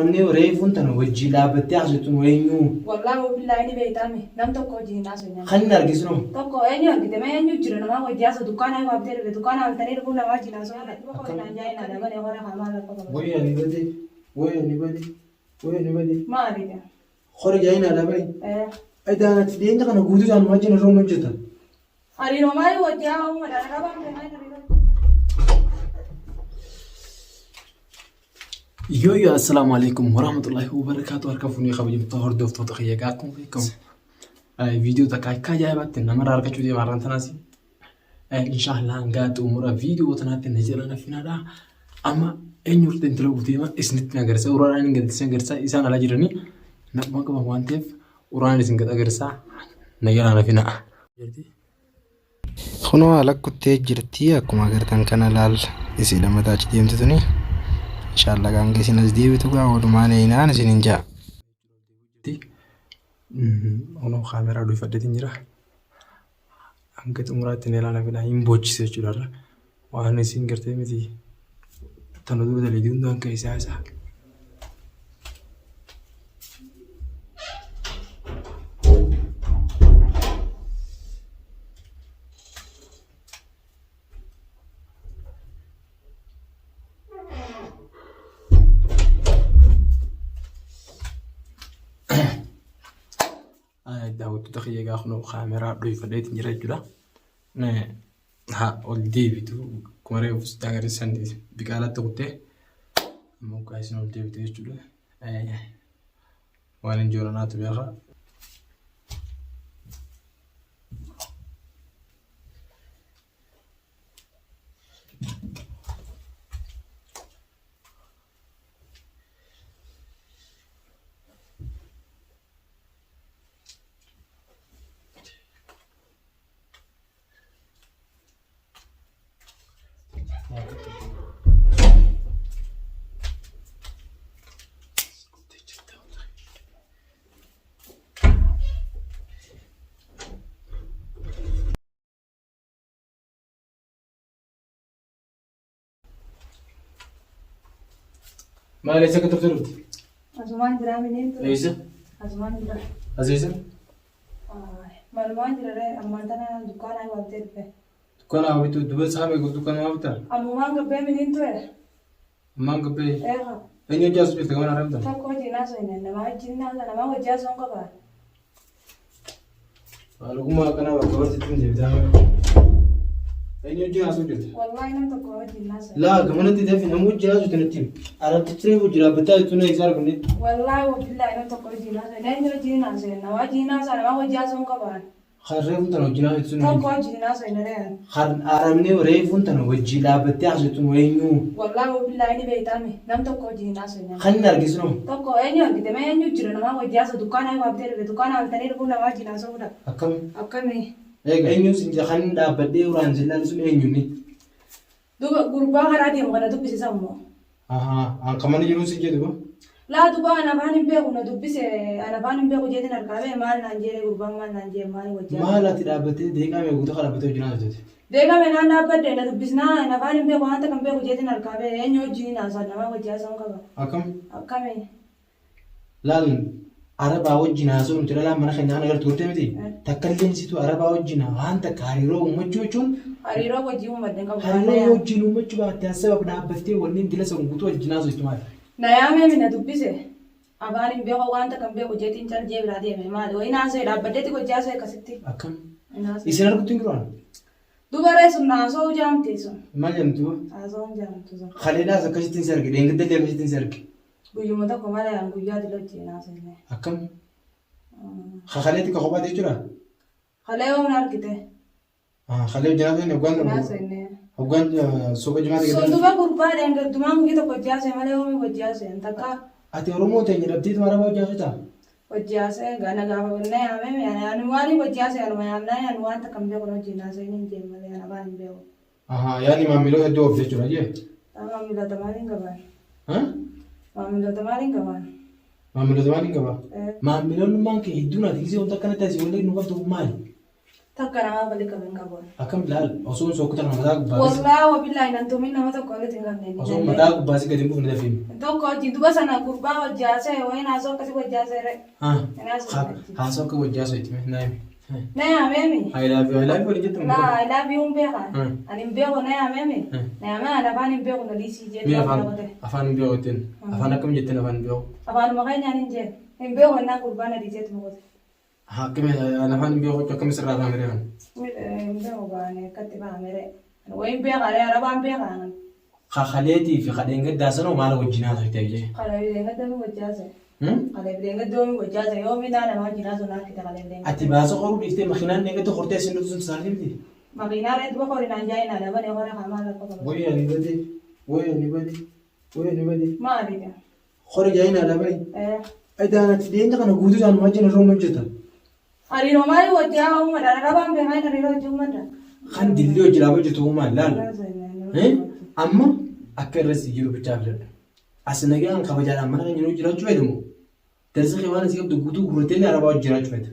aramne وريف أنت نوجي لا بتأخذ وينيو والله وبالله إني بيتامي نم تكو جي ناس وين خلنا نرجسنو تكو أني أرجع تما أني جرنا ما وجي أسا دكان أي وابدير بدكان على تاني ربنا ما جي ناس وين تبغى نجاي نادا بني ورا خمال ويا نبدي ويا نبدي ويا نبدي ما أريد خرج جاينا لا بني أيدا أنا تدين أنت كنا قودي جان ما جينا روم جدا أريد ما يوجي أو ما أنا ربنا ما أريد يو السلام عليكم ورحمة الله وبركاته. أركفوني خبيج مطهر دوفت وتخيّا قاكم فيكم فيديو تكاي كاجا بات نمر أركشوا دي مرة تناسي إن شاء الله نقات أمور فيديو وتنات نزل أنا فينا دا أما إن يرد انتلو بتيما إسنتنا جرسا ورا أنا نقد سنجرسا إنسان على جرني نبغى كم وانتف ورا نسنجد أجرسا نيجي أنا فينا خنوا على كتير جرتي أكو ما قرتن كان لال إسي لما تاج ديم تدني إن شاء الله كان كيسي نزدي بتوقع ودمانة هنا نسينجا ono kamera do fadde njira angat umrat ne lana bina imboch se chulala wa ne singerte miti tanodu da lidun don kai sasa داود تخيّا أخنو خامرة دوي فديت نجرا جدا ها أول ديفيد كمرة فستان سندي بقالة تقطع مو كايسين أول ديفيد يجوله وين جورنا تبيها ما ليس كتبت له أزمان درامين إنتو ليس أزمان درا عزيزة مالمان درا أما تنا دكان أي وابدير به دكان أبيتو دبل سامي قلت دكان أبيتا أما ما قبل من إنتو ما قبل إيه أين يجلس بيت كمان أرمتا تكو جي ناس وين نما جي ناس نما وجي أسون كبار لو ما كان بقول تتنجي بتعمل أين يجلس بيت والله نم تكو جي ناس لا كمان أنت تفهم هم جلس وتنتيم أنا تشتري وجرا بتاعي تونه يسار كني والله وبالله نم تكو جي ناس نين جي ناس نما جي ناس نما وجي أسون كبار خرّيف تنو جناه تونه تكو جي ناس وين رأي خر أرمني وريف تنو وجي لا بتاعي تونه وينيو والله وبالله إني بيتامي نم تكو جي ناس وين خلنا نرجسنو تكو أني أرجع تما أني جرنا ما وجي أسا دكان أي وابدير بدكان على تاني ربنا ما جي ناس ودا أكم أكمي أينيو سنجا خلنا بدي ورانزلنا نسون أينيوني دوبا غربا هرادي مغنا دوبي سامو أنا كمان يجلس سنجا دوبا لا دوبا أنا باني بيكو ندوبي سه أنا باني بيكو جيتي نركابه مال نانجيري غربا مال نانجيري مال وجه ما لا تلعبتي ديكا ميقول تخرب بتوع جناه تدي ديكا من أنا بدي ندوبي سنا أنا باني بيكو أنت كم بيكو جيتي نركابه أنيو جيني ناسا نما وجه أسون كبا أكم أكمي لا عرب أوجينا سون ترى لا من خلنا أنا قلت قلت متي تكلم سيتو عرب أوجينا وأنت كاريرو ومجوجون هريرو وجه ومدن كبا هريرو وجينا ومجوا تسبب نابتي ونين دلسا ونقطع الجناز وجمال نيامي من ندوبي سه أباني بيكو وأنت كم بيكو جيتي نشال جيب رادي مال وين أسه لا بدي تكو جاسه كسيتي أكم إيشنا ركض تنقران دوبا رئيس الناس هو جام تيسون ما جمتوا أزون جام تيسون خلينا زكاة تنسرق دين قد اللي مش تنسرق بيجو متى كمالا يانغو يادي لو جينا سينه أكم خليتك خبرة تجرا خليهم ناركته خليه جنازة نبغان ناسينه نبغان سوق جماعة كده سندوبا غربا دنگ دمام كده كجاسه مالهم وجاسه انتكا أتيرومو تاني ربطي تمارا بوجه جاتا وجاسه غانا غاونا يامي يعني أنا واني وجاسه أنا ما يامنا يعني وانت كم بيكو نو جينا سينه جيم مالي أنا باني بيكو يعني ما ميلو هدو أبدي جرا جيه تمام ميلا تمارين كمان ها ما ميلا تمارين كمان ما ميلو زماني كبا ما ميلو نمان كي هدونا تيجي وانت كنا تاسي ولا نقول تو مال Takka nama balik kabin kabon. Akkam laal osoo sokkutan mataa gubbaa. Wallahi wabillahi nantumin nama tokko walitti hin qabne. Osoo mataa gubbaa si gadi hin buufne dafin. Tokko jintuba sana gurbaa wajjaasee wayin haasoo akkasii wajjaasee re. Haasoo akka wajjaasoo itti naayimi. Naya memi. I love you waliin jettu. La I love you mbeka. Ani mbeko naya memi. Naya ma ana bani mbeko na lisi je. Mi afaan mbeko ten. Afaan akkam jetten afaan mbeko. Afaan makanya ninje. Mbeko na gurbaa na lisi tu mkote. Akkam afaan mbeko akkam sirraa baamere kan. Mbeko baane katti baamere. Wayin mbeka re arabaan mbeka nan. Khaleeti fi khadeen gaddaasano maala wajjinaa ta'e jee. Khaleeti gaddaasano wajjaasee. Kalebileen gaddoomii wajjaasa yoomi naana nama wajjinaa sun harkita kalebileen. Ati baasa qoruu dhiiftee makiinaan neeqatu hortee isin dhuftu sun saanii miti. Makiinaa reetu bakka horinaan jaayina dabane hora hamaa lafa qabu. Wayyaa ni badee wayyaa ni badee. Maaliidha? Hori jaayina dabane. Aydaan ati deemta kana guutuu isaan wajjin irra hojjeta. Hariiroo maali wajjaa uumadha rabaan beekaa hin hariiroo hojii uumadha. Kan dillee hojii hojjetu uumaa laal. Amma akka irratti jiru bichaaf jedha. Asinagaan kabajaadhaan mana kan jiru jiraachuu fedhamu. Darsa waan asii qabdu guutuu gurrattee arabaa wajjin jiraachuu fedha.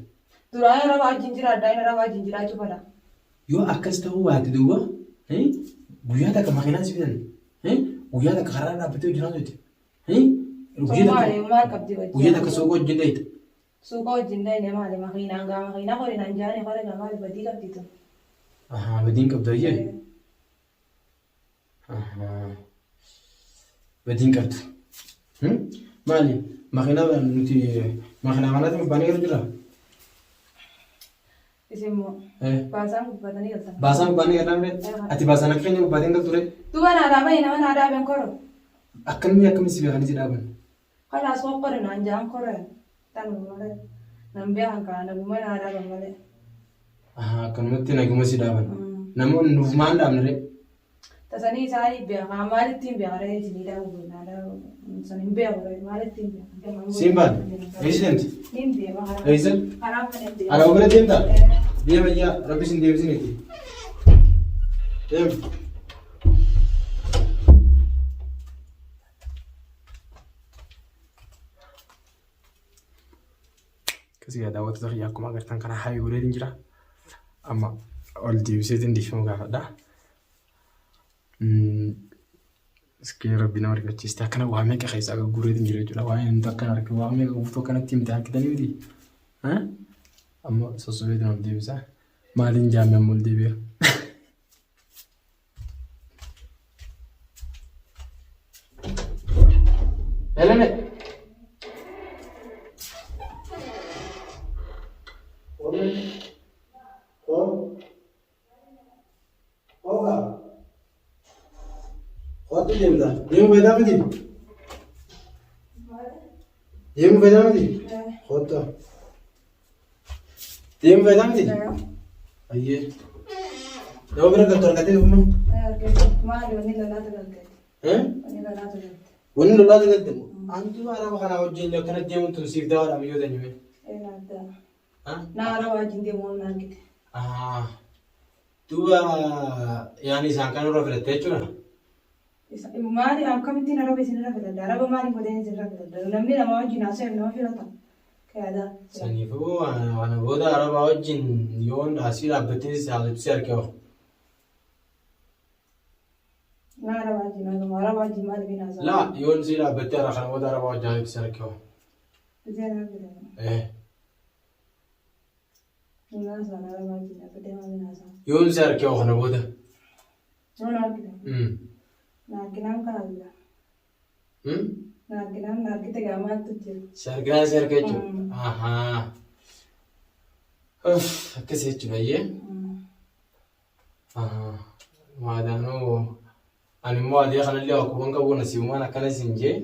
Duraan arabaa wajjin jiraadhaa inni arabaa wajjin jiraachuu fedha. Yoo akkas ta'uu baate duuba guyyaa takka makiinaan si fidan guyyaa takka karaa dhaabbattee hojjinaatu jetti. Guyyaa takka suuqa wajjin dheeyita. Suuqa wajjin dheeyine maali makiinaan gaa makiinaa horinaan jaane hore gaa maali badii qabdiitu. Badiin qabdu ayyee. Badiin qabdu. Maali makiinaa nuti makiinaa manaatti mubbaanii jiru jira. Isimmoo baasaan gubbatanii galtan. Baasaan gubbatanii galtan ati baasaan akka keenya gubbateen galtu ture. Duuba naadaa bahi nama naadaa ben koro. Akkamii si beekanii si dhaaban. Kanaas qoqqore naan jaan kore tan malee nan beekan kaa naguma naadaa ben malee. Akkanumatti naguma si dhaaban. Namoonni nuuf maal dhaabne ree. Tasanii isaanii beekaa maalitti hin beekaree isinii dhaabu naadaa san hin beekure maalitti hin beekan. Simbaan eesideemti. Hin beekaa. Eessan. Kanaaf mana deema. Araba bira deemtaa? Deema iyyaa rabbi sin deebisiniiti. Deema. Kasii daawwattoota kiyyaa akkuma agartan kana hayi godhee jira. Amma ol deebiseetiin dhiifamu gaafadha. Iskee rabbi nama argachiiste akkana waa meeqa keessaa akka gurreetiin jira jechuudha. Waa inni akka argaa waa meeqa guutuu akkanatti himte harkitanii miti. Amma sossobeetiin ol deebisa. Maaliin jaamee amma ol deebi'a? Elene. Quanto tempo dá? Deu vai dar medi? Deu vai dar medi? Quanto? Deu vai dar medi? Aí. Deu para cantar cadê o mano? Maali wani lolaata galte. Wani lolaata galte. Wani lolaata galte. Antu araba kana wajjin yoo kana deemu tun siif daawwadha biyyoo tanyume. Naadda. Na araba wajjin deemu naan gite. Duuba yaani isaan kan irra filattee jechuudha. Maali akkamittiin araba isin irra filadda? Araba maaliin godheen isin irra filadda? Namni nama wajjin haasa'e nama filata. Kayadaa. Saniifuu ana booda araba wajjin yoon asii dhaabbattee si harkee Na araba wajjin maaliif haasa'e? La yoon si dhaabbattee ara kana booda araba wajjin si harkee Isin irra filadda. Naasaan araba wajjin dhaabbattee maaliif haasa'e? yoon si harkee kana booda. Yoon argite. Naarginaan kana bira. Naarginaan naargite gaamaatti jiru. Si arginaan si harkee jechuudha. Akkasii jechuudha iyyee. Maadaanuu ani immoo adii kanallee akkuma qabu nasiibumaan akkana siin jee.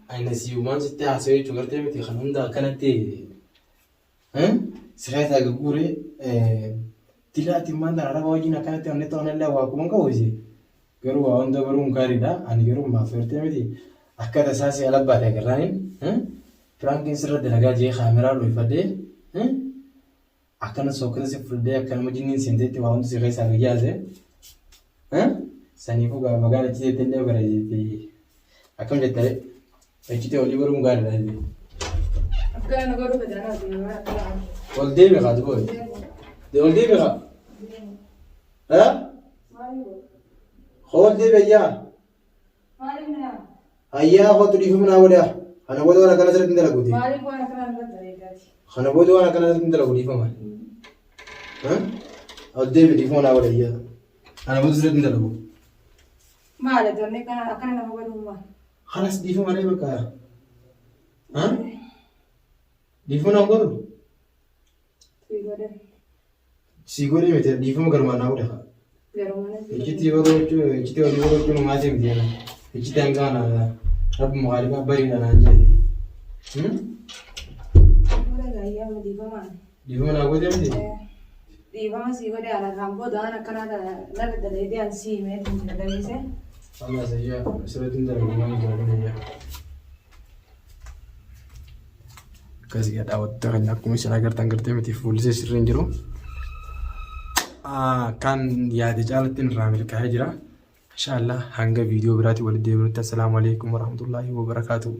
Ani nasiibumaan sitti haasa'ee jechuudha gartee miti kan hunda akkanatti si keessaa gagguuree dilaatiin maanta araba wajjin akkanatti onnee ta'anillee akkuma qabu isii. Garuu waa hunda baruun gaariidha. Ani garuu maaf gartee miti akka tasaa si alabbaate agarraaniin firaankiin sirra dalagaa jee kaameraa dhoofadhee akkana sookata si fuldee akkana majinniin seenteetti waa hundi si keessaa gayyaase. Saniifuu gaafa magaalaa achi jettee illee bara jettee akkam jettee ejjitee olii baruun gaariidha. Akkana godhu fedhan والدي بقى تقول والدي بقى ها خول دي بيا هيا خو تريف من أوله أنا بودو أنا كنا سرت ندلا قدي أنا بودو أنا كنا سرت ندلا قدي فما ها والدي بدي فما أوله هيا أنا بودو سرت ندلا قدي ما على دوني كان أكنا نقول ما خلاص دي فما ليه بقى ها دي فما نقول سيقولي متى دي فما كرمان أوله Ijiti baru cuma masih begini. Ijiti angkana ada. Tapi muhalifah beri dan anjay. Di mana aku dia mesti? Di mana sih kau dia anak kampung dah anak kan ada nak dari dia sih macam ada bisa. Allah saya surat tinggal mana jalan ya. Kasih ada awat terang aku mesti agar tangger mesti full sesi renjero. كان يا رجال رامي الكهجرة إن شاء الله هنجا فيديو براتي والدي السلام عليكم ورحمة الله وبركاته.